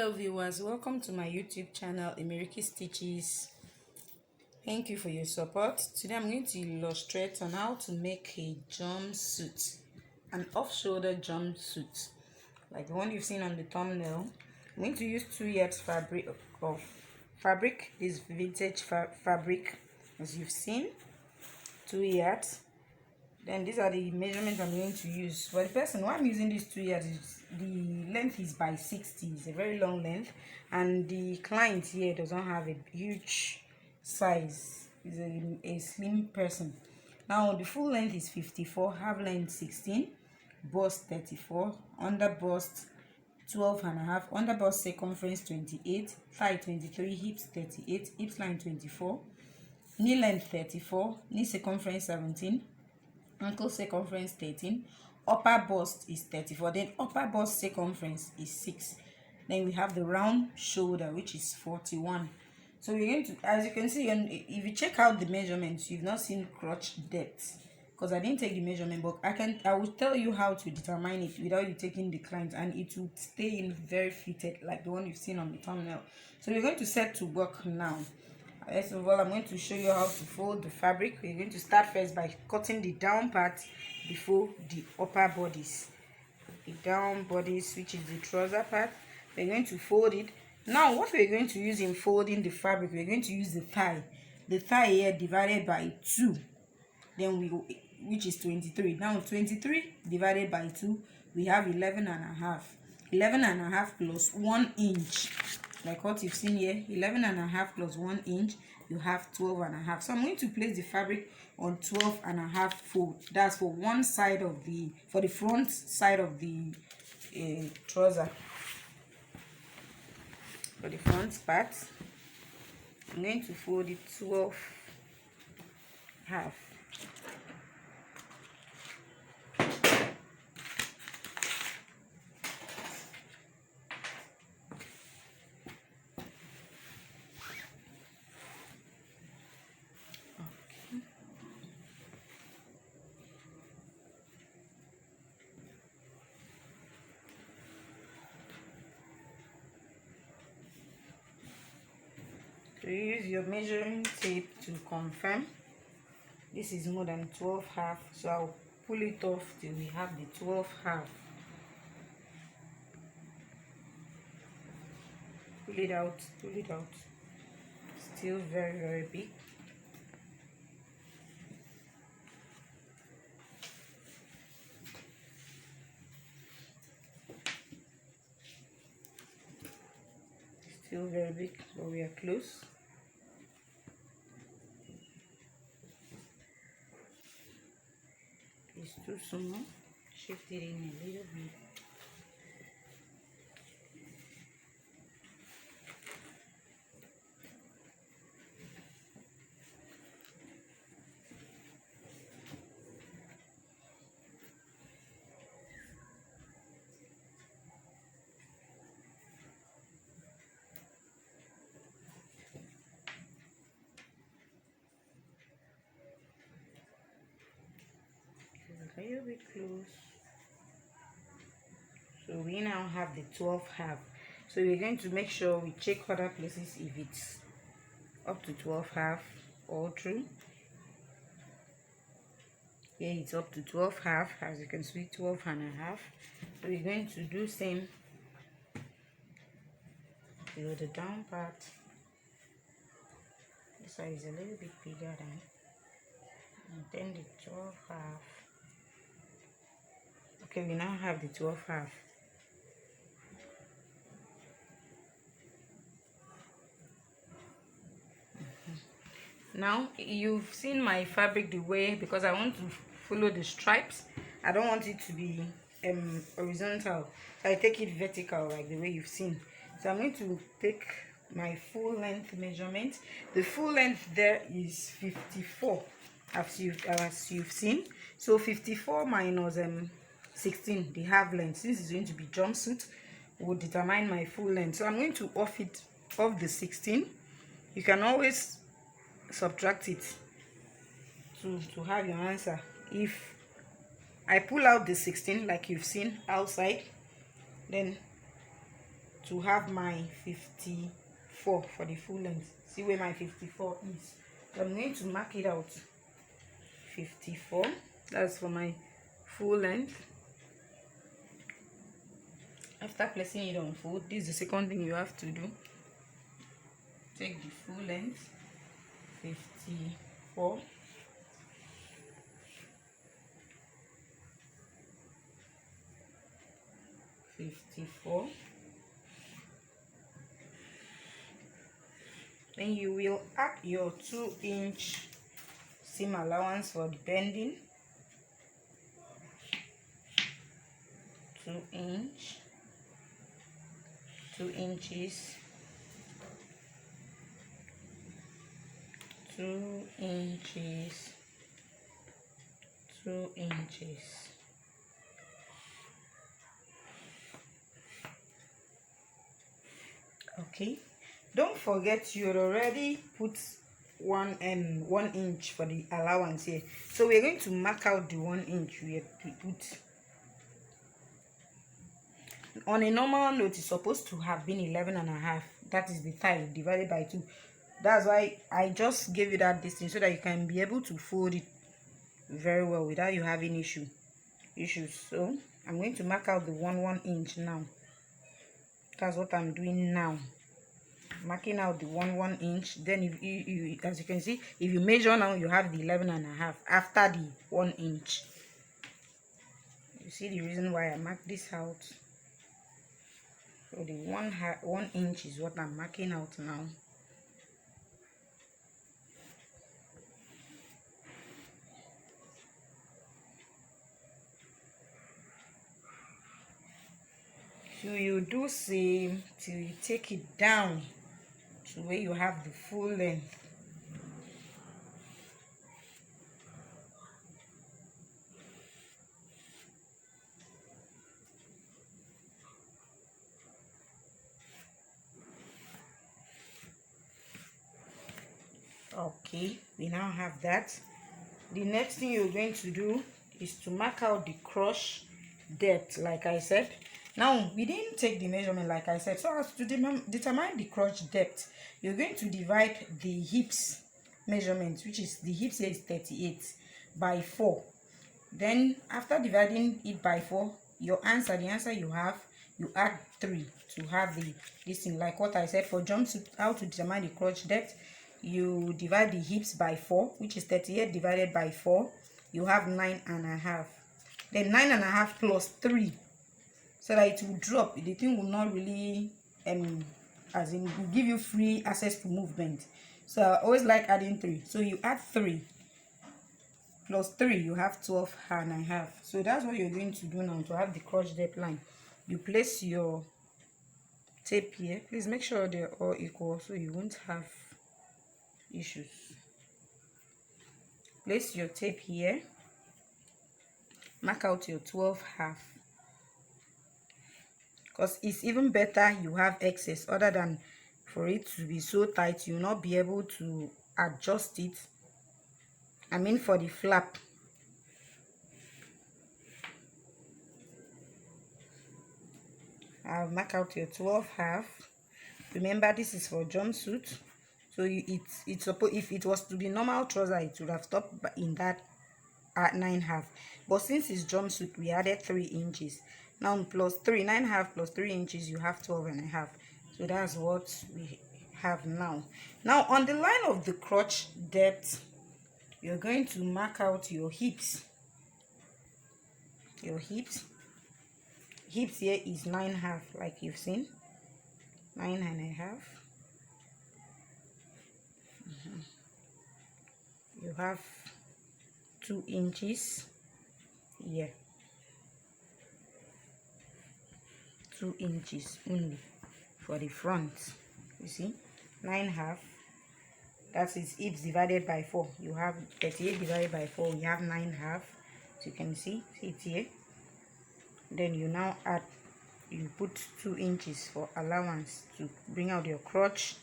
Hello viewers, welcome to my YouTube channel Emiriki Stitches. Thank you for your support. Today I'm going to illustrate on how to make a jumpsuit, an off-shoulder jumpsuit like the one you've seen on the thumbnail. I'm going to use 2 yards fabric, this vintage fabric as you've seen, 2 yards. Then these are the measurements I'm going to use. For the person why I'm using these 2 yards is the length is by 60. It's a very long length, and the client here does not have a huge size. He's a slim person. Now the full length is 54, half length 16, bust 34, under bust 12.5, under bust circumference 28, thigh 23, hips 38, hips line 24, knee length 34, knee circumference 17, ankle circumference 13, upper bust is 34, then upper bust circumference is 6. Then we have the round shoulder, which is 41. So we're going to, as you can see, and if you check out the measurements, you've not seen crotch depth because I didn't take the measurement, but I will tell you how to determine it without you taking the client, and it will stay in very fitted like the one you've seen on the thumbnail. So we're going to set to work now. First of all, I'm going to show you how to fold the fabric. We're going to start first by cutting the down part before the upper bodies. The down bodies, which is the trouser part, we're going to fold it. Now, what we're going to use in folding the fabric, we're going to use the thigh. The thigh here divided by 2, then which is 23. Now, 23 divided by 2, we have 11.5. 11.5 plus 1 inch. Like what you've seen here, 11.5 plus 1 inch, you have 12.5. So I'm going to place the fabric on 12.5 fold. That's for one side of for the front side of the trouser. For the front part, I'm going to fold it 12.5. So you use your measuring tape to confirm this is more than 12.5. So I'll pull it off till we have the 12.5. Pull it out, pull it out. Still very, very big. Still very big, but we are close. It's too small. Shift it in a little bit. A little bit close. So we now have the 12.5. So we're going to make sure we check other places if it's up to 12.5 all through. Here it's up to 12.5, as you can see, 12.5. So we're going to do same to the down part. This side is a little bit bigger than, and then the 12.5. Okay, we now have the 12.5. Now you've seen my fabric the way, because I want to follow the stripes. I don't want it to be horizontal, so I take it vertical like the way you've seen. So I'm going to take my full length measurement. The full length there is 54, as you've seen. So 54 minus 16, the half length. Since it's going to be jumpsuit, will determine my full length. So I'm going to off the 16. You can always subtract it to have your answer. If I pull out the 16 like you've seen outside, then to have my 54 for the full length. See where my 54 is. So I'm going to mark it out. 54, that's for my full length. After placing it on fold, this is the second thing you have to do. Take the full length, 54, then you will add your 2-inch seam allowance for the bending. 2 inch, 2 inches, 2 inches, 2 inches. Okay, don't forget you already put 1 inch for the allowance here, so we're going to mark out the 1 inch we put. On a normal note, it's supposed to have been 11.5. That is the thigh divided by 2. That's why I just gave you that distance, so that you can be able to fold it very well without you having issues. So I'm going to mark out the 1 inch now. That's what I'm doing now, marking out the 1 inch. Then if you as you can see, if you measure now, you have the 11.5 after the 1 inch. You see the reason why I marked this out. So the 1 inch is what I'm marking out now. So you do same till you take it down to where you have the full length. Okay, we now have that. The next thing you're going to do is to mark out the crotch depth, like I said. Now we didn't take the measurement, like I said. So as to determine the crotch depth, you're going to divide the hips measurement, which is the hips here is 38, by 4. Then after dividing it by 4, the answer you have, you add 3 to have this thing. Like what I said for jumpsuit, how to determine the crotch depth, you divide the hips by 4, which is 38 divided by 4, you have 9.5. Then 9.5 plus 3, so that it will drop. The thing will not really as in will give you free access to movement. So I always like adding 3. So you add 3 plus 3, you have 12.5. So that's what you're going to do now to have the crotch depth line. You place your tape here. Please make sure they're all equal so you won't have issues. Place your tape here, mark out your 12.5, because it's even better you have excess, other than for it to be so tight you'll not be able to adjust it. I mean for the flap. I'll mark out your 12.5. Remember, this is for jumpsuit. So it's supposed, if it was to be normal trouser, it would have stopped in that at 9.5. But since it's jumpsuit, we added 3 inches. Now plus 3, 9.5 plus 3 inches, you have 12.5. So that's what we have now. Now on the line of the crotch depth, you're going to mark out your hips. Your hips here is 9.5, like you've seen, 9.5. You have 2 inches here, 2 inches only for the front. You see, 9.5, that is hips divided by 4. You have 38 divided by 4, you have 9.5. So you can see it here. Then you now add, you put 2 inches for allowance to bring out your crotch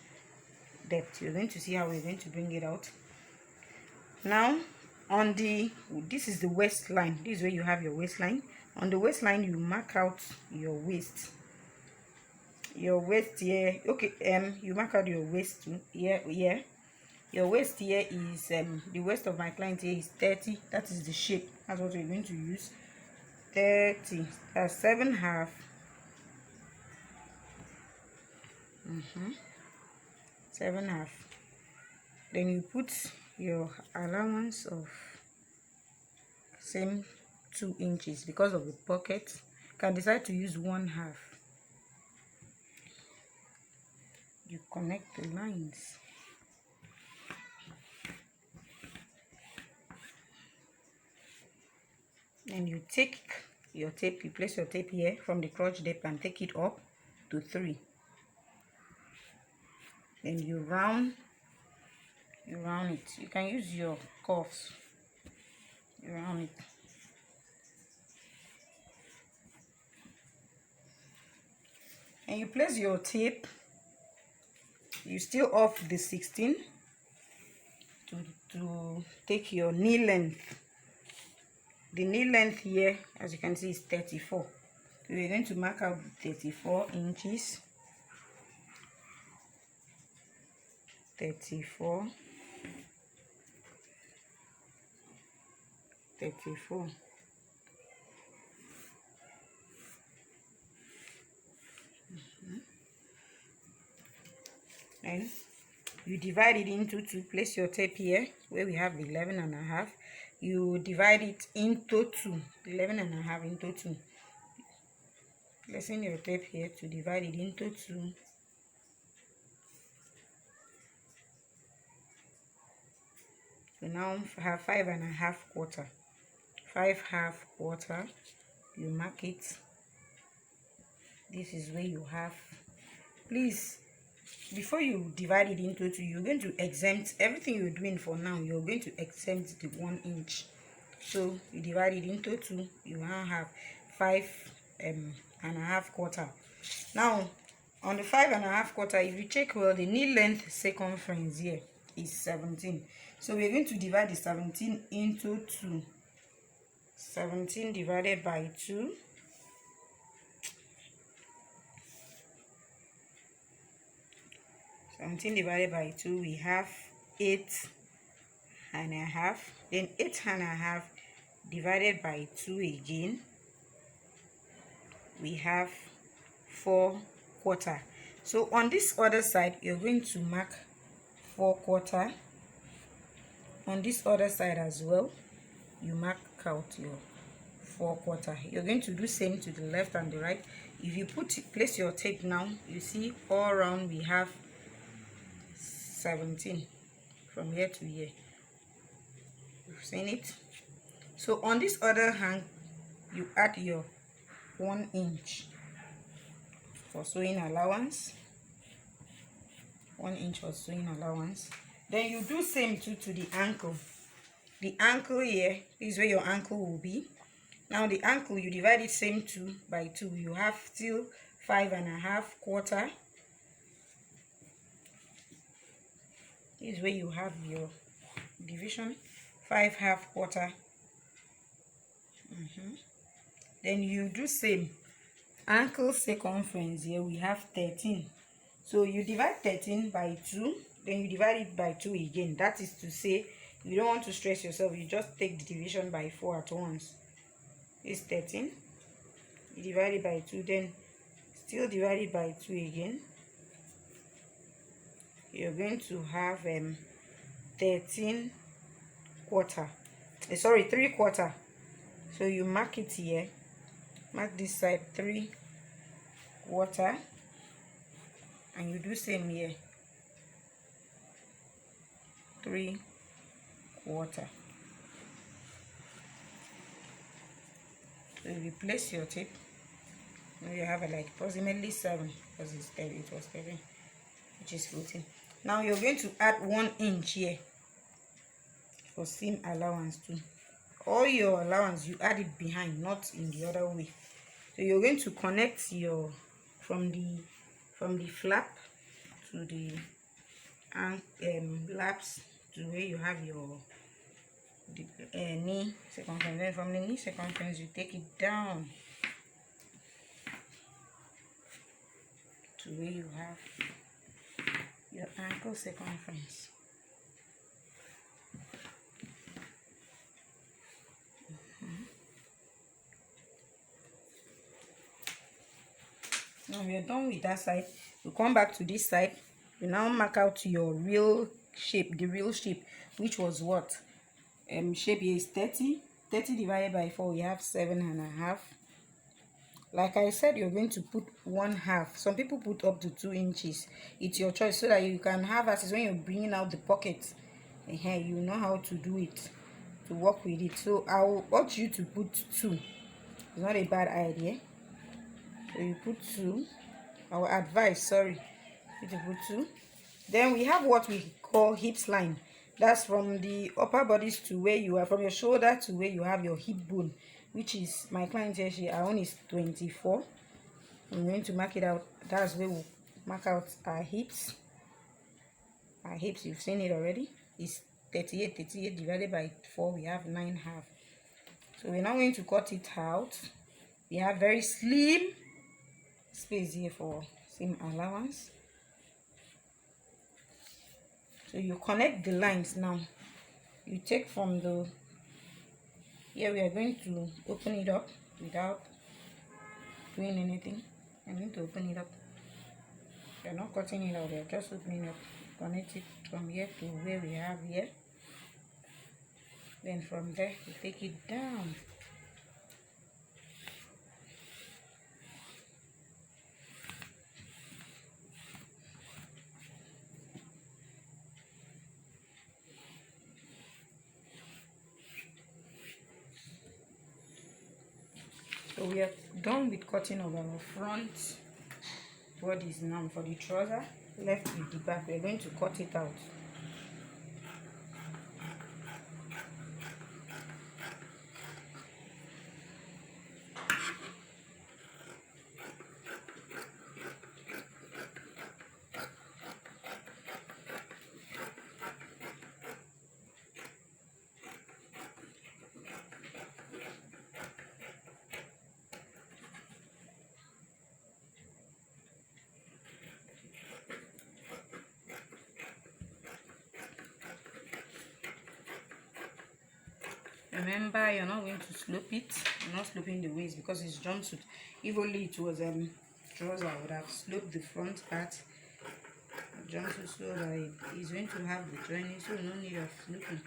depth. You're going to see how we're going to bring it out. Now on this is the waistline. This is where you have your waistline. On the waistline, you mark out your waist. your waist here. Okay, you mark out your waist too. Yeah. Your waist here is the waist of my client here is 30. That is the shape. That's what we're going to use. 30. That's 7/2. 7/2. Then you put your allowance of same 2 inches because of the pocket. You can decide to use 1/2. You connect the lines. And you take your tape, you place your tape here from the crotch depth and take it up to 3. Then you round it. You can use your cuffs. You round it. And you place your tape. You still off the 16 to take your knee length. The knee length here, as you can see, is 34. So we're going to mark out 34 inches. 34. And you divide it into 2. Place your tape here where we have 11.5. You divide it into 2. 11.5 into 2. Placing your tape here to divide it into 2. You now have 5.5 quarter. 5/2 quarter. You mark it. This is where you have. Please, before you divide it into 2, you're going to exempt everything you're doing for now. You're going to exempt the 1 inch. So you divide it into 2. You now have 5.5 quarter. Now on the 5.5 quarter, if you check well, the knee length circumference here is 17. So we're going to divide the 17 into 2. 17 divided by 2. Divided by 2, we have 8.5. Then 8.5 divided by 2 again, we have 4 quarter. So on this other side, you're going to mark 4 quarter. On this other side as well, you mark out your 4 quarter. You're going to do same to the left and the right. If you place your tape now, you see all around we have 17 from here to here. You've seen it. So on this other hand, you add your 1 inch for sewing allowance. 1 inch for sewing allowance. Then you do same too to the ankle. The ankle here is where your ankle will be. Now the ankle, you divide it same 2 by 2. You have still 5.5 quarter. This is where you have your division. 5/2 quarter. Then you do same. Ankle circumference here we have 13. So you divide 13 by 2. Then you divide it by 2 again. That is to say, you don't want to stress yourself. You just take the division by 4 at once. It's 13. You divide it by 2. Then still divide it by 2 again. You're going to have 13 quarter. Sorry, 3 quarter. So you mark it here. Mark this side 3 quarter. And you do same here. 3 quarter. So you place your tape. Now you have like approximately 7 because it's 30. It was 30, which is 14. Now you're going to add 1 inch here for seam allowance too. All your allowance you add it behind, not in the other way. So you're going to connect your from the flap to the laps to where you have your knee circumference. Then from the knee circumference you take it down to where you have your ankle circumference. Now we are done with that side. You come back to this side. You now mark out your real shape, the real shape, which was what? Shape here is 30. 30 divided by 4, we have 7.5. Like I said, you're going to put 1/2. Some people put up to 2 inches. It's your choice, so that you can have access when you're bringing out the pocket. You know how to do it, to work with it. So I will urge you to put 2. It's not a bad idea. So you put 2. I will advise, sorry, you to put 2. Then we have what we call hips line. That's from the upper bodies to where you are, from your shoulder to where you have your hip bone, which is, my client here, her own is 24. I'm going to mark it out. That's where we'll mark out our hips. Our hips, you've seen it already, is 38. 38 divided by 4, we have 9.5. So we're now going to cut it out. We have very slim space here for seam allowance. So you connect the lines now. You take from the, here we are going to open it up without doing anything. I'm going to open it up. You're not cutting it out, you're just opening it up. Connect it from here to where we have here. Then from there, you take it down. So we are done with cutting of our front bodies now. For the trouser, left with the back, we are going to cut it out. Remember, you're not going to slope it. You're not sloping the waist because it's jumpsuit. If only it was trouser, I would have sloped the front part jumpsuit so that it is going to have the joining, so no need of sloping.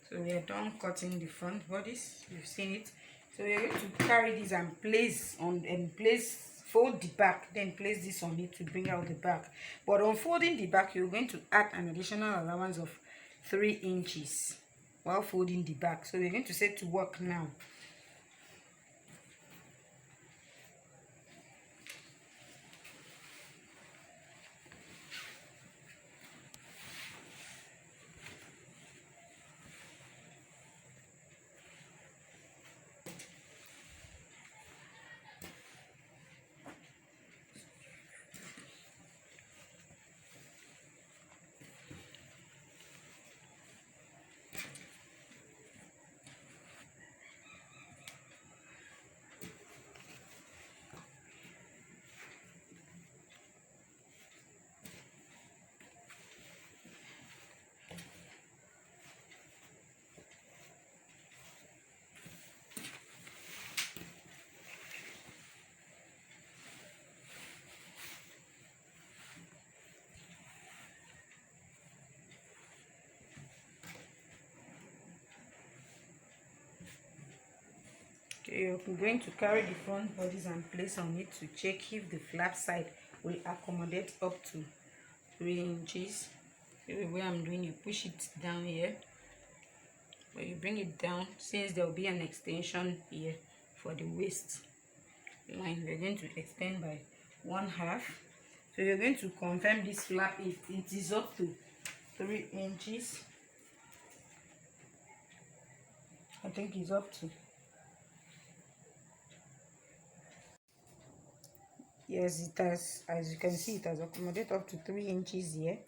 So we are done cutting the front bodies. You've seen it. So we are going to carry this and place on fold the back, then place this on it to bring out the back. But on folding the back, you're going to add an additional allowance of 3 inches while folding the back. So we're going to set to work now. Okay, you're going to carry the front bodies and place on it to check if the flap side will accommodate up to 3 inches. The way I'm doing, you push it down here, but you bring it down since there will be an extension here for the waist line. We're going to extend by 1/2. So you're going to confirm this flap if it is up to 3 inches. I think it's up to, yes, it has. As you can see, it has accommodated up to 3 inches here.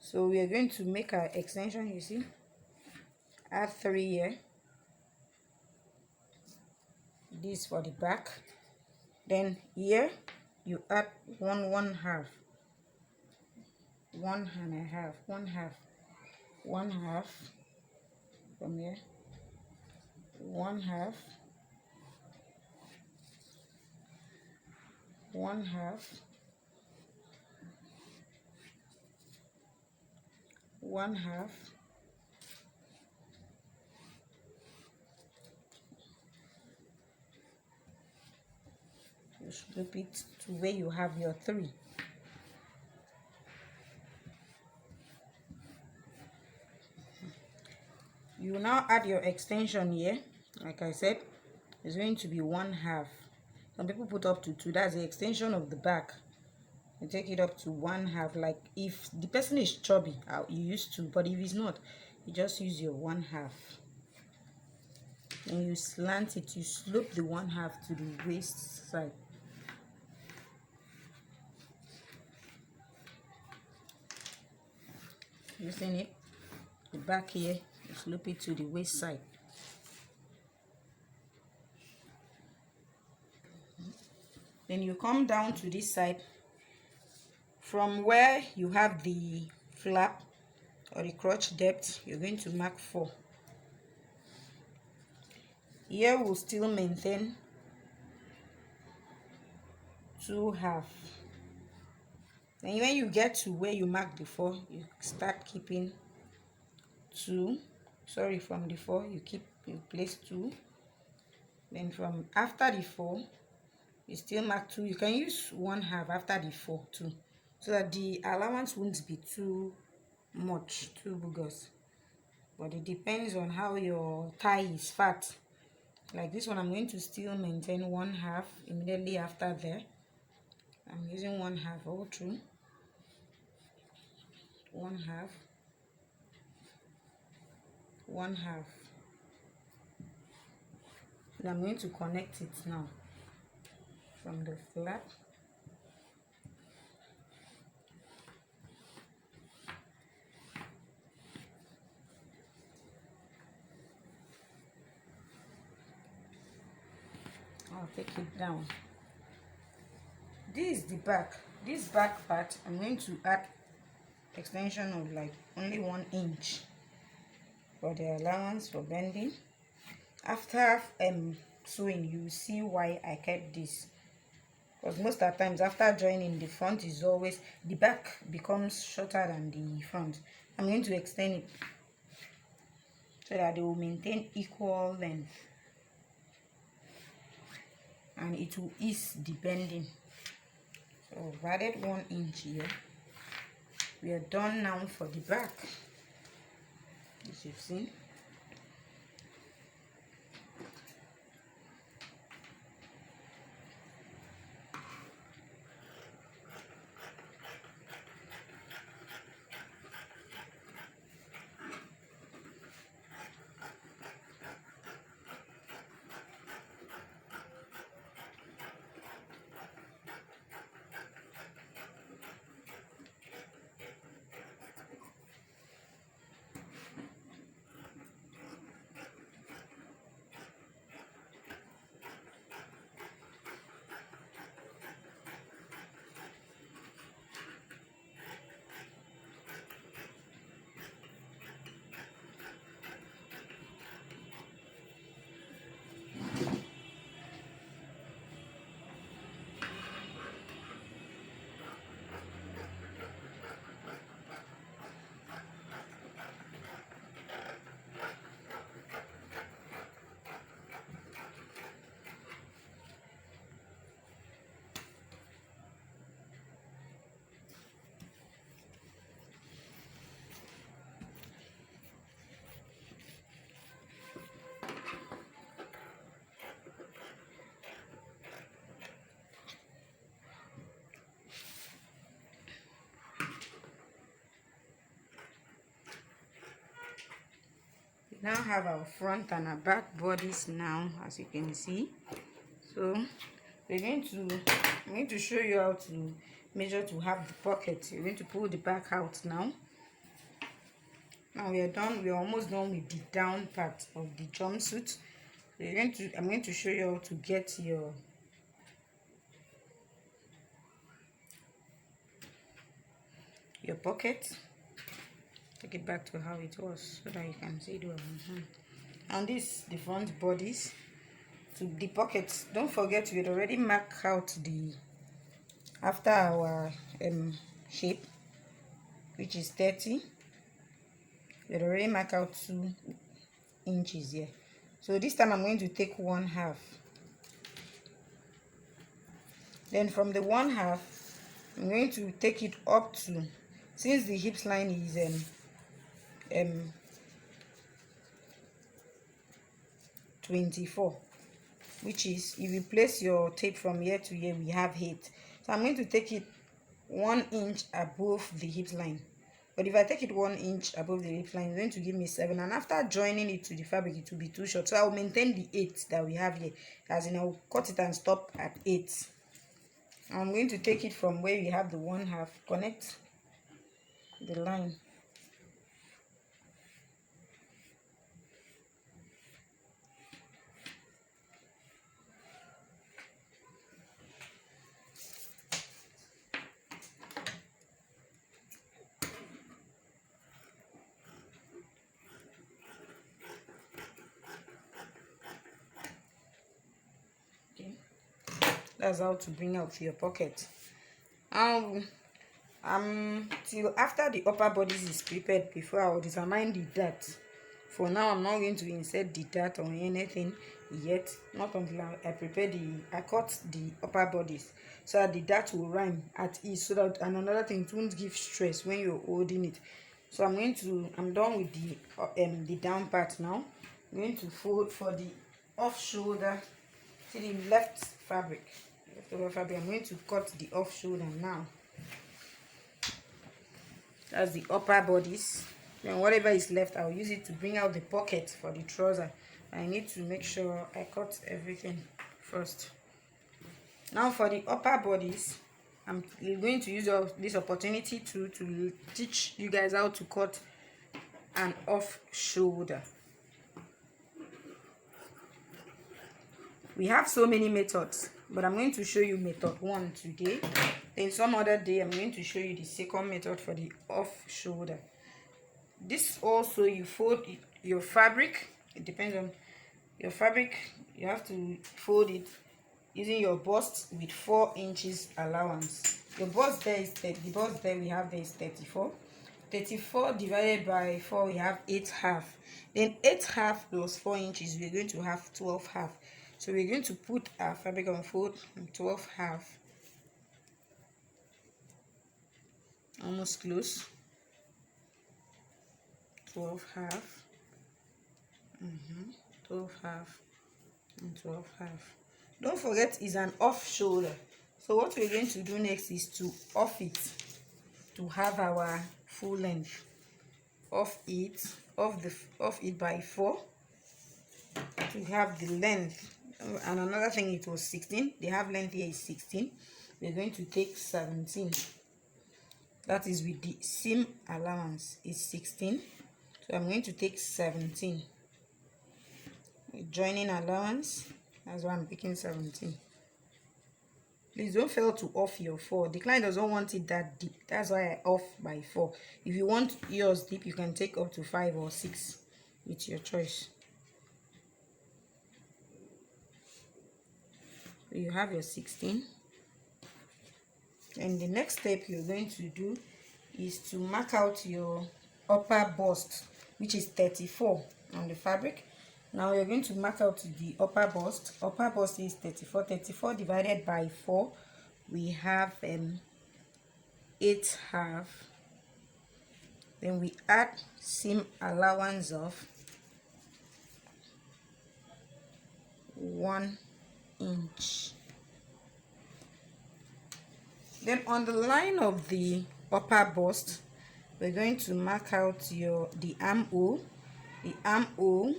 So we are going to make our extension. You see, add 3 here, this for the back. Then here you add 1/2, 1/2, 1/2, 1/2 from here, 1/2, 1/2, 1/2, you flip it to where you have your 3. You now add your extension here. Like I said, it's going to be 1/2. Some people put up to 2. That's the extension of the back. You take it up to 1/2. Like if the person is chubby, you use 2, but if it's not, you just use your 1/2. And you slant it, you slope the 1/2 to the waist side. Using it, the back here, you slope it to the waist side. Then you come down to this side. From where you have the flap or the crotch depth, you're going to mark 4. Here we'll still maintain 2/2. Then when you get to where you marked the 4, you start keeping 2. Sorry, from the 4 you place 2. Then from after the 4, you still mark 2. You can use 1/2 after the 4 too, so that the allowance won't be too much, too bogus. But it depends on how your thigh is fat. Like this one, I'm going to still maintain 1/2 immediately after there. I'm using 1/2 all through. 1/2, 1/2. And I'm going to connect it now from the flap. I'll take it down. This is the back. This back part, I'm going to add extension of like only 1 inch for the allowance for bending. After sewing, you will see why I kept this, because most of the times after joining, the front is always, the back becomes shorter than the front. I'm going to extend it so that they will maintain equal length and it will ease the bending. So I've added 1 inch here. We are done now for the back, as you've seen. now have our front and our back bodies now, as you can see. So I'm going to show you how to measure to have the pocket. You're going to pull the back out now. Now we are done. We are almost done with the down part of the jumpsuit. So I'm going to show you how to get your pocket. Take it back to how it was so that you can see it well. And this the front bodies. To the pockets, don't forget we had already marked out the after our shape, which is 30. We had already marked out 2 inches here. So this time I'm going to take 1/2. Then from the 1/2, I'm going to take it up to, since the hips line is 24, which is, if you place your tape from here to here, we have 8. So I'm going to take it 1 inch above the hip line. But if I take it 1 inch above the hip line, it's going to give me 7. And after joining it to the fabric, it will be too short. So I'll maintain the 8 that we have here. As in, I'll cut it and stop at 8. I'm going to take it from where we have the 1/2, connect the line. That's how to bring out your pocket. Till after the upper bodies is prepared, before I will determine the dart. For now, I'm not going to insert the dart or anything yet, not until I prepare I cut the upper bodies so that the dart will rhyme at ease, so that, and another thing, it won't give stress when you're holding it. So I'm done with the down part now. I'm going to fold for the off shoulder to the left fabric. I'm going to cut the off shoulder now. That's the upper bodies. Then whatever is left, I'll use it to bring out the pocket for the trouser. I need to make sure I cut everything first. Now for the upper bodies, I'm going to use this opportunity to teach you guys how to cut an off shoulder. We have so many methods, but I'm going to show you method 1 today. Then some other day, I'm going to show you the second method for the off shoulder. This also, you fold your fabric. It depends on your fabric. You have to fold it using your bust with 4 inches allowance. Your bust there is 30. The bust there we have there is 34. 34 divided by 4, we have 8/2. Then 8/2 plus 4 inches, we're going to have 12/2. So we're going to put our fabric on fold 12/2. Almost close. 12/2. 12/2 and 12/2. Don't forget, it's an off shoulder. So what we're going to do next is to off it to have our full length. Off it by 4 to have the length. And another thing, it was 16. They have length here is 16. We're going to take 17. That is with the seam allowance is 16. So I'm going to take 17. With joining allowance, that's why I'm picking 17. Please don't fail to off your 4. The client doesn't want it that deep. That's why I off by 4. If you want yours deep, you can take up to 5 or 6. It's your choice. So you have your 16. And the next step you're going to do is to mark out your upper bust, which is 34 on the fabric. Now we're going to mark out the upper bust. Upper bust is 34. 34 divided by 4, we have 8/2. Then we add seam allowance of 1 inch. Then on the line of the upper bust, we're going to mark out the armhole. The armhole,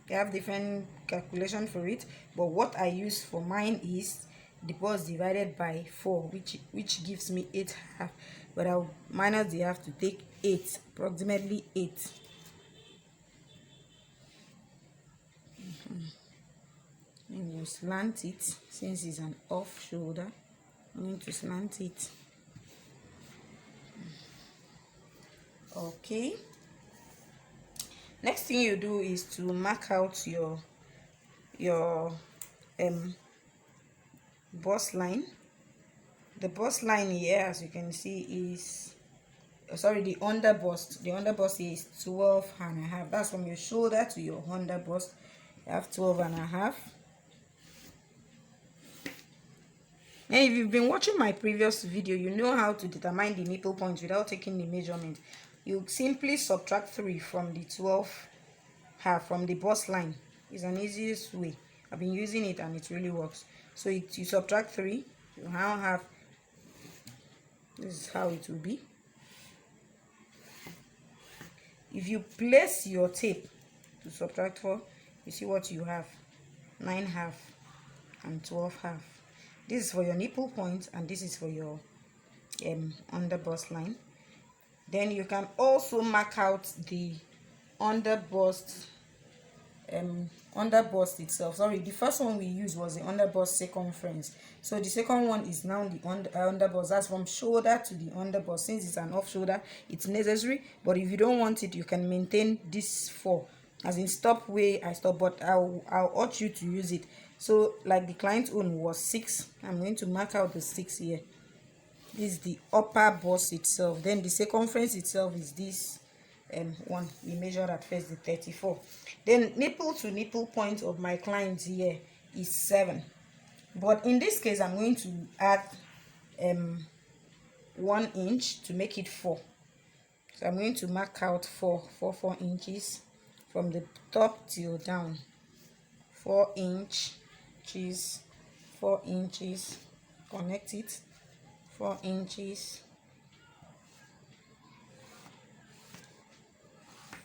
they have different calculation for it, but what I use for mine is the bust divided by 4, which gives me 8.5, but I'll minus the half to take 8, approximately 8. And you slant it, since it's an off shoulder, I'm going to slant it. Okay, next thing you do is to mark out your bust line. The bust line here, as you can see, is the under bust. The under bust is 12.5. That's from your shoulder to your under bust. You have 12.5. And if you've been watching my previous video, you know how to determine the nipple point without taking the measurement. You simply subtract 3 from the 12.5 from the bust line. It's an easiest way. I've been using it and it really works. So you subtract 3, you now have, this is how it will be. If you place your tape to subtract 4, you see what you have: 9.5 and 12.5. This is for your nipple point and this is for your under bust line. Then you can also mark out the under bust itself. Sorry, the first one we used was the under bust circumference. So the second one is now the under bust. That's from shoulder to the under bust. Since it's an off shoulder, it's necessary, but if you don't want it, you can maintain this 4, as in stop where I stop, but I'll urge you to use it. So like the client's own was 6, I'm going to mark out the 6 here. This is the upper bust itself. Then the circumference itself is this one we measured at first, the 34. Then nipple to nipple point of my client here is 7, but in this case I'm going to add 1 inch to make it 4. So I'm going to mark out 4 inches from the top till down. 4 inches, 4 inches, connect it, 4 inches,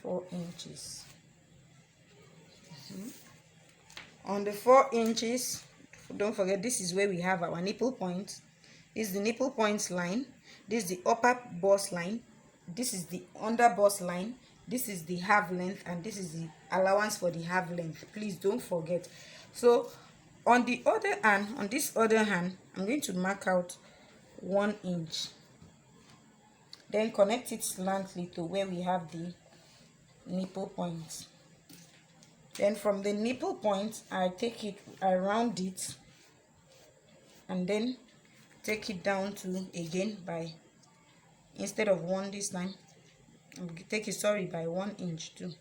4 inches. On the 4 inches, don't forget, this is where we have our nipple point. This is the nipple points line. This is the upper bust line. This is the under bust line. This is the half length, and this is the allowance for the half length. Please don't forget. So on the other hand, on this other hand, I'm going to mark out 1 inch. Then connect it slantly to where we have the nipple point. Then from the nipple point, I round it, and then take it down to, again, by, instead of 1 this time, take it, by 1 inch too.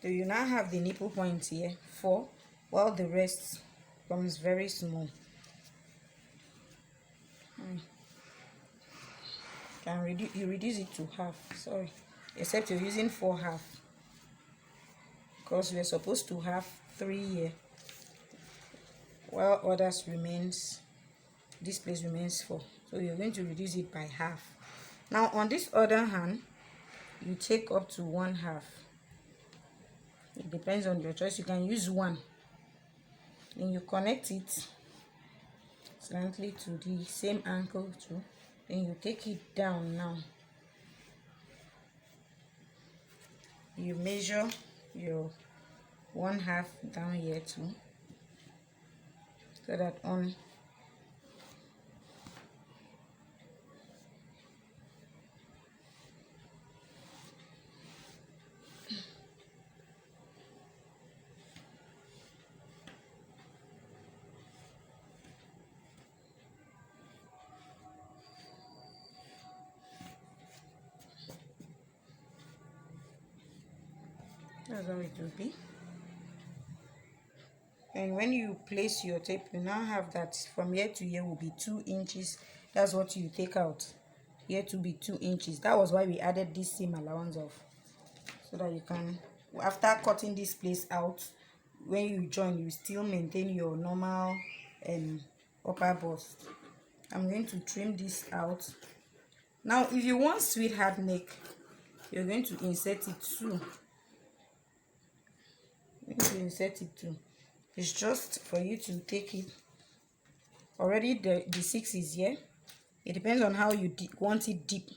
So you now have the nipple point here 4, while the rest comes very small. You reduce it to half, except you're using 4.5, because we're supposed to have 3 here, while others remains, this place remains 4. So you're going to reduce it by half. Now on this other hand, you take up to 1/2. It depends on your choice. You can use 1. Then you connect it slantly to the same ankle too. Then you take it down. Now you measure your 1/2 down here too, so that on that's how it will be. And when you place your tape, you now have that from here to here will be 2 inches. That's what you take out. Here to be 2 inches. That was why we added this same allowance of, so that you can, after cutting this place out, when you join, you still maintain your normal upper bust. I'm going to trim this out. Now if you want sweetheart neck, you're going to insert it too. It's just for you to take it. Already the 6 is here. It depends on how you want it deep.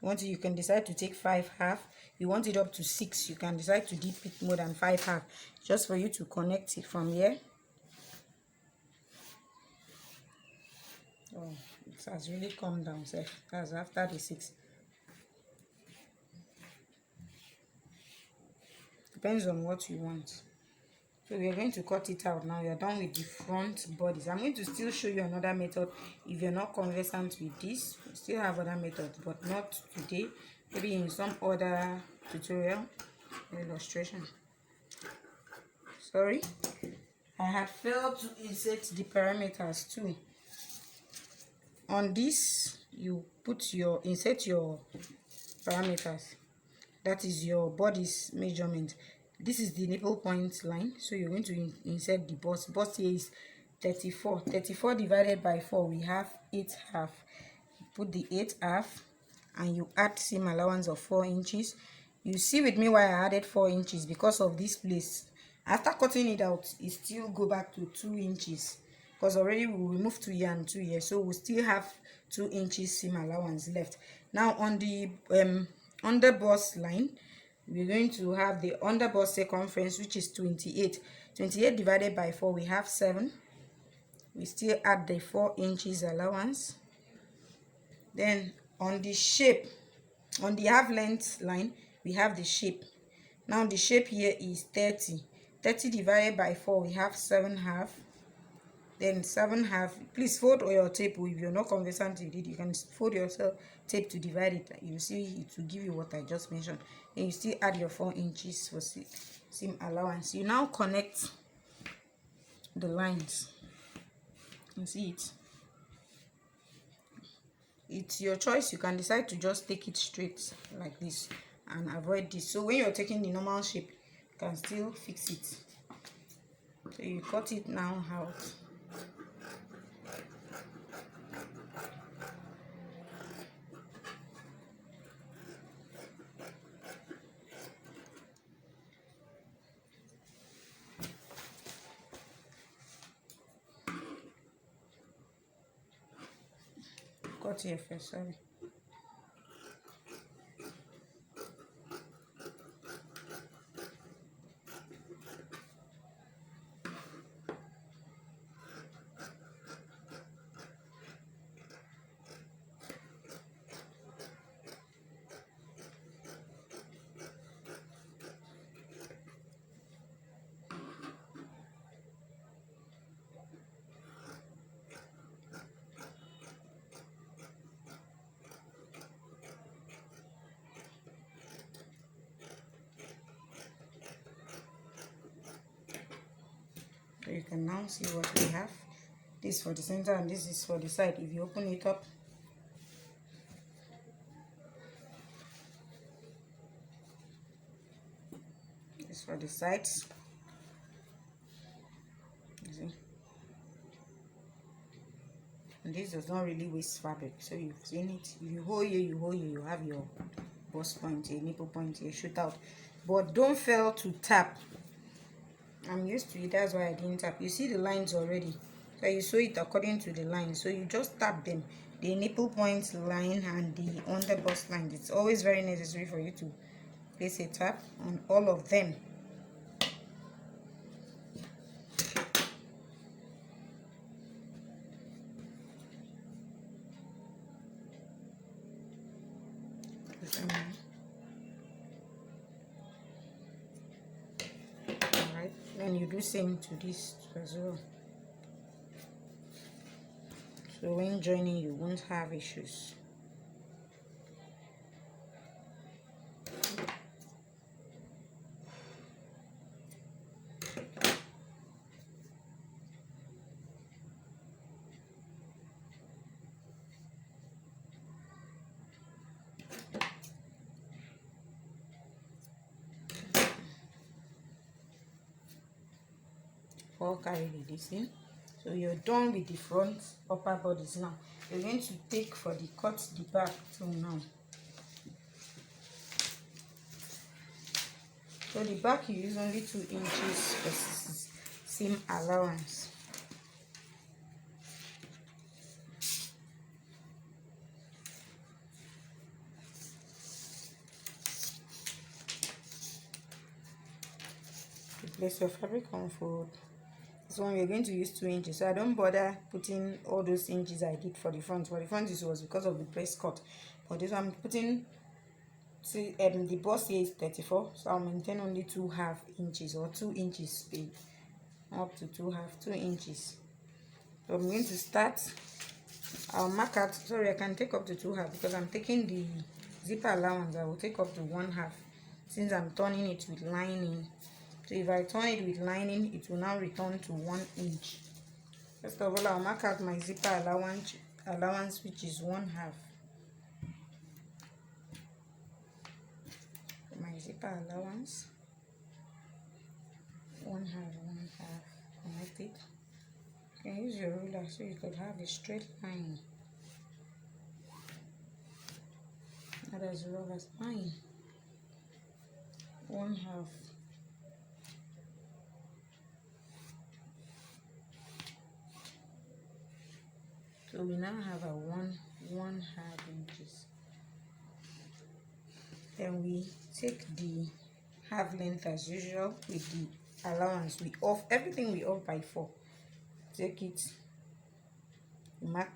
You can decide to take 5 half. You want it up to 6, you can decide to deep it more than 5 half, just for you to connect it from here. Oh, it has really come down, sir. That's after the 6. Depends on what you want. So we are going to cut it out now. We are done with the front bodies. I'm going to still show you another method. If you're not conversant with this, we still have other methods, but not today. Maybe in some other tutorial illustration. Sorry, I had failed to insert the parameters too. On this, you insert your parameters. That is your body's measurement. This is the nipple point line, so you're going to insert the bust. Bust here is 34. 34 divided by 4, we have 8 half. Put the 8 half and you add seam allowance of 4 inches. You see with me why I added 4 inches, because of this place. After cutting it out, it still go back to 2 inches, because already we removed 2 here and 2 here, so we still have 2 inches seam allowance left. Now on the under bust line, we're going to have the under bust circumference, which is 28. 28 divided by 4, we have 7. We still add the 4 inches allowance. Then on the shape, on the half length line, we have the shape. Now the shape here is 30. 30 divided by 4, we have 7 half. Then 7 half. Please fold your tape. If you're not conversant with it, you can fold yourself tape to divide it. You see, it will give you what I just mentioned. Then you still add your 4 inches for seam allowance. You now connect the lines. You see it. It's your choice. You can decide to just take it straight like this and avoid this. So when you're taking the normal shape, you can still fix it. So you cut it now out. Cut here first, sorry. So you can now see what we have. This for the center and this is for the side. If you open it up, this for the sides. You see? And this does not really waste fabric. So you've seen it. If you hold here, you have your bust point here, nipple point here, shoot out. But don't fail to tap. I'm used to it, that's why I didn't tap. You see the lines already, so you sew it according to the lines. So you just tap them, the nipple point line and the under bust line. It's always very necessary for you to place a tap on all of them. Then you do same to this as well. So when joining, you won't have issues. Carry this in. So you're done with the front upper bodies. Now you're going to take for the cut the back too now. So the back you use only 2 inches for seam allowance. Place your fabric on fold. This one we're going to use 2 inches, so I don't bother putting all those inches I did for the front. For the front, this was because of the press cut, but this one I'm putting, see, the bust here is 34, so I'll maintain only 2/2 inches or 2 inches space, up to 2 inches. So I'm going to start. I'll mark out, sorry, I can take up to 2/2 because I'm taking the zipper allowance. I will take up to 1/2 since I'm turning it with lining. So if I turn it with lining, it will now return to 1 inch. First of all, I'll mark out my zipper allowance, which is 1/2. My zipper allowance, 1/2. Connect it. You can use your ruler so you could have a straight line. Not as long as mine. 1/2. So we now have a 1/2 inches. Then we take the half length as usual with the allowance. We off everything, we off by 4. Take it, mark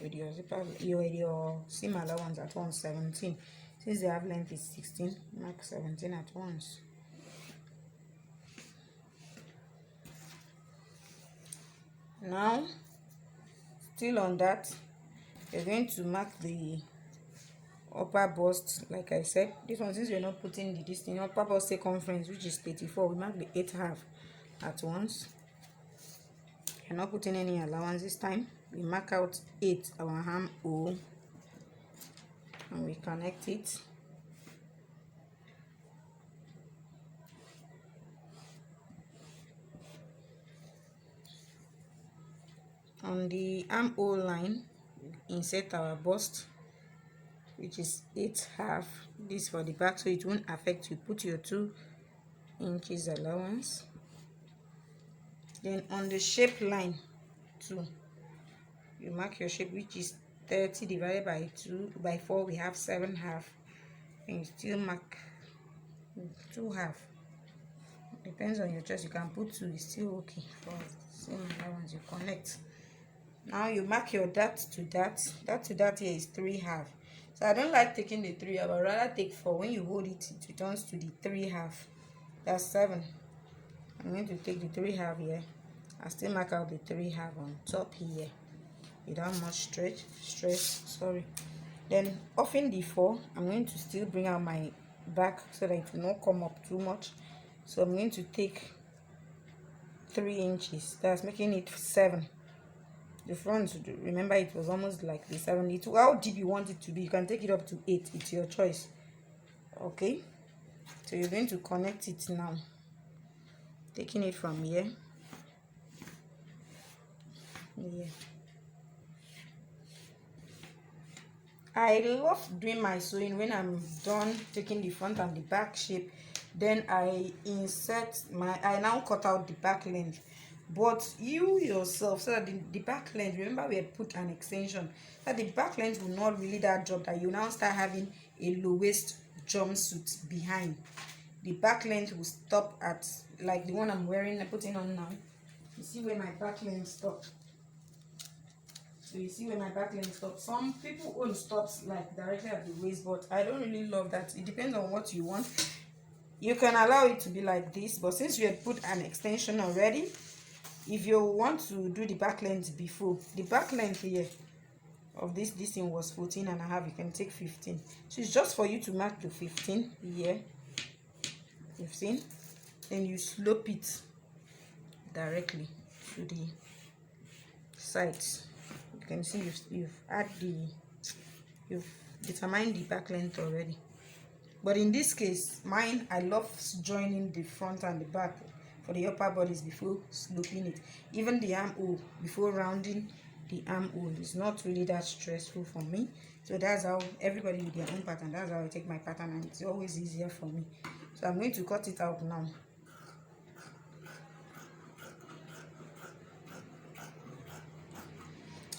with your zipper, your seam allowance at once, 17. Since the half length is 16, mark 17 at once. Now, still on that, you're going to mark the upper bust. Like I said, this one, since we're not putting the distance, upper bust circumference, which is 34, we mark the 8/2 at once. We're not putting any allowance this time. We mark out 8, our armhole, and we connect it. On the armhole line, insert our bust, which is 8/2. This for the back, so it won't affect you. Put your 2 inches allowance. Then on the shape line too, you mark your shape, which is 30 divided by 4. We have 7/2, and you still mark 2/2. Depends on your choice. You can put 2. It's still okay for same allowance. You connect. Now you mark your dart to dart. Dart to dart here is 3/2. So I don't like taking the 3/2. I would rather take 4. When you hold it, it returns to the 3/2. That's 7. I'm going to take the 3/2 here. I still mark out the 3/2 on top here without much stress. Sorry. Then offing the 4, I'm going to still bring out my back so that it will not come up too much. So I'm going to take 3 inches. That's making it 7. The front, remember, it was almost like the 7. How deep you want it to be, you can take it up to 8. It's your choice. Okay, so you're going to connect it now, taking it from here. I love doing my sewing when I'm done taking the front and the back shape. Then I now cut out the back length. But you yourself, so that the back length, remember we had put an extension, that the back length will not really that drop, that you now start having a low waist jumpsuit behind. The back length will stop at like the one I'm wearing, I'm putting on now. You see where my back length stops. So you see where my back length stops. Some people own stops like directly at the waist, but I don't really love that. It depends on what you want. You can allow it to be like this, but since you had put an extension already, if you want to do the back length before, the back length here of this thing was 14.5, you can take 15. So it's just for you to mark to 15 here, 15. Then you slope it directly to the sides. You can see you've determined the back length already. But in this case, mine, I love joining the front and the back. for the upper bodies before sloping it. Even the armhole, before rounding the armhole, is not really that stressful for me. So that's how everybody with their own pattern, that's how I take my pattern, and it's always easier for me. So I'm going to cut it out now.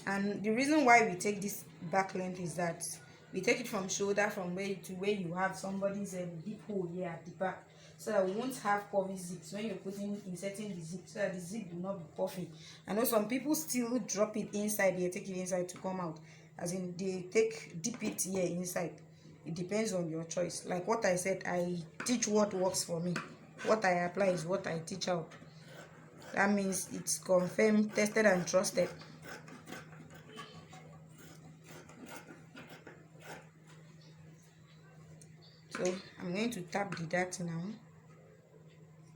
And the reason why we take this back length is that we take it from shoulder, from where to where you have somebody's deep hole here at the back, so that we won't have puffy zips when you're inserting the zip, so that the zip will not be puffy. I know some people still drop it inside here, take it inside to come out, as in they dip it here inside. It depends on your choice. Like what I said, I teach what works for me. What I apply is what I teach out. That means it's confirmed, tested and trusted. So I'm going to tap the dart now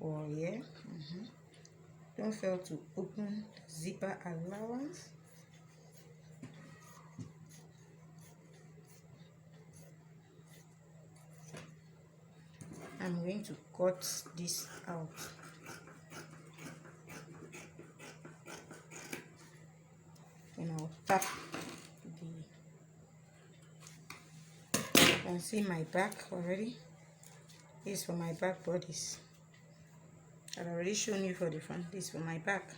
for here. Don't fail to open the zipper allowance. I'm going to cut this out. And I'll tap you can see my back already. This is for my back bodies. I've already shown you for the front. This is for my back.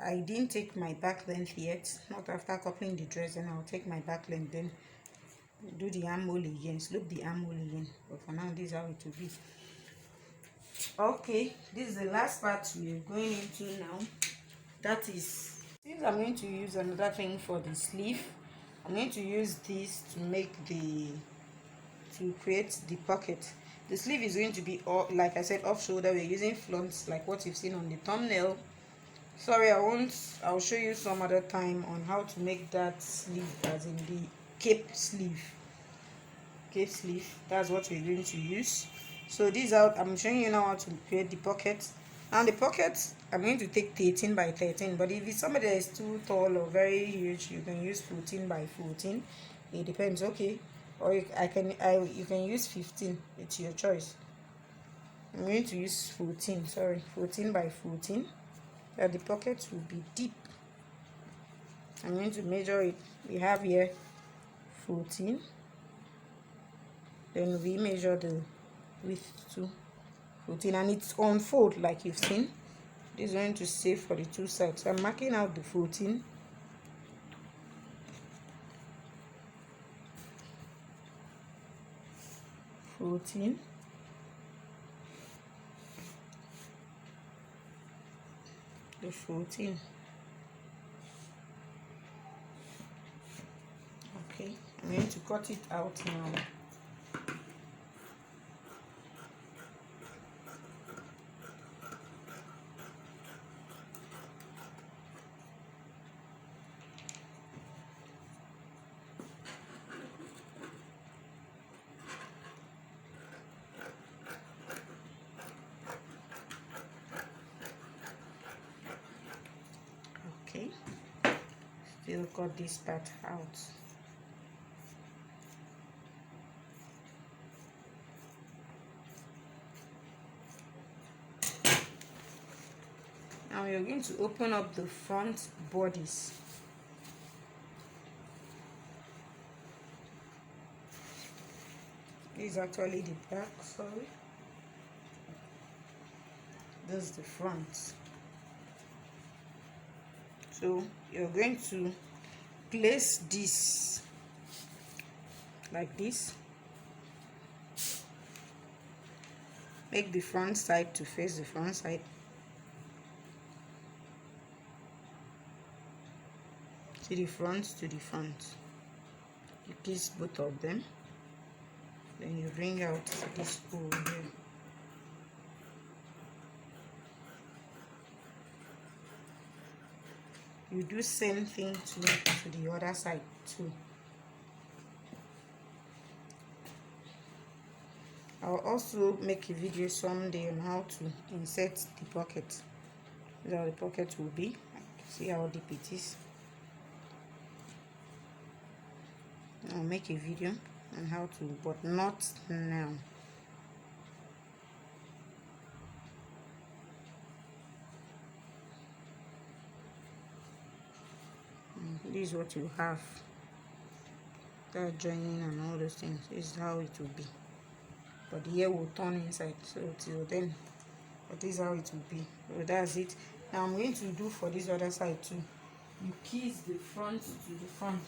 I didn't take my back length yet, not after coupling the dress. Then I'll take my back length, then do the armhole again, slope the armhole again. But for now, this is how it will be. Okay, this is the last part we're going into now. That is, since I'm going to use another thing for the sleeve, I'm going to use this to create the pocket. The sleeve is going to be, like I said, off shoulder. We're using fronts like what you've seen on the thumbnail. Sorry, I'll show you some other time on how to make that sleeve, as in the cape sleeve. That's what we're going to use. So this out, I'm showing you now how to create the pocket. And the pocket, I'm going to take 13 by 13, but if it's somebody that is too tall or very huge, you can use 14 by 14. It depends. Okay, or you can use 15. It's your choice. I'm going to use 14 by 14. That the pocket will be deep. I'm going to measure it. We have here 14. Then we measure the width to 14, and it's on fold like you've seen. This is going to save for the two sides. So I'm marking out the 14. The 14. Okay, I'm going to cut it out now. Okay, still cut this part out. Now you're going to open up the front bodies. This is actually the back, sorry. This is the front. So you're going to place this like this. Make the front side to face the front side. See the front to the front. You kiss both of them. Then you bring out this hole here. You do same thing to the other side too. I'll also make a video someday on how to insert the pocket. This is how the pocket will be. See how deep it is. I'll make a video on how to, but not now. this is what you have. That joining and all those things, this is how it will be, but the hair will turn inside, so till then, but this is how it will be. So that's it. Now I'm going to do for this other side too. You kiss the front to the front.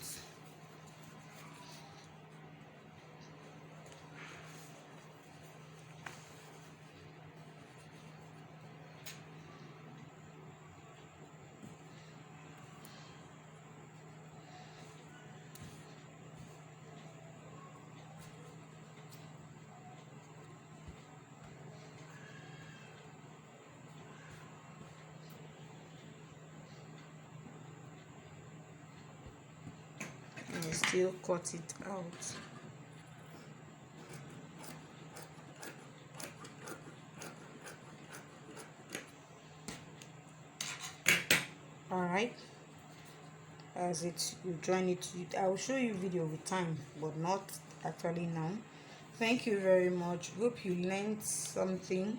And still cut it out. All right, as it, you join it. I will show you video with time, but not actually now. Thank you very much. Hope you learned something.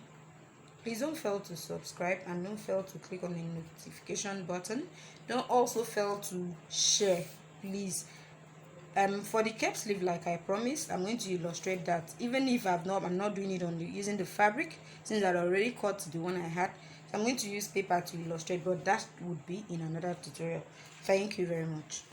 Please don't fail to subscribe and don't fail to click on the notification button. Don't also fail to share, please. For the cap sleeve, like I promised, I'm going to illustrate that. Even if I'm not doing it on using the fabric, since I already cut the one I had. So I'm going to use paper to illustrate, but that would be in another tutorial. Thank you very much.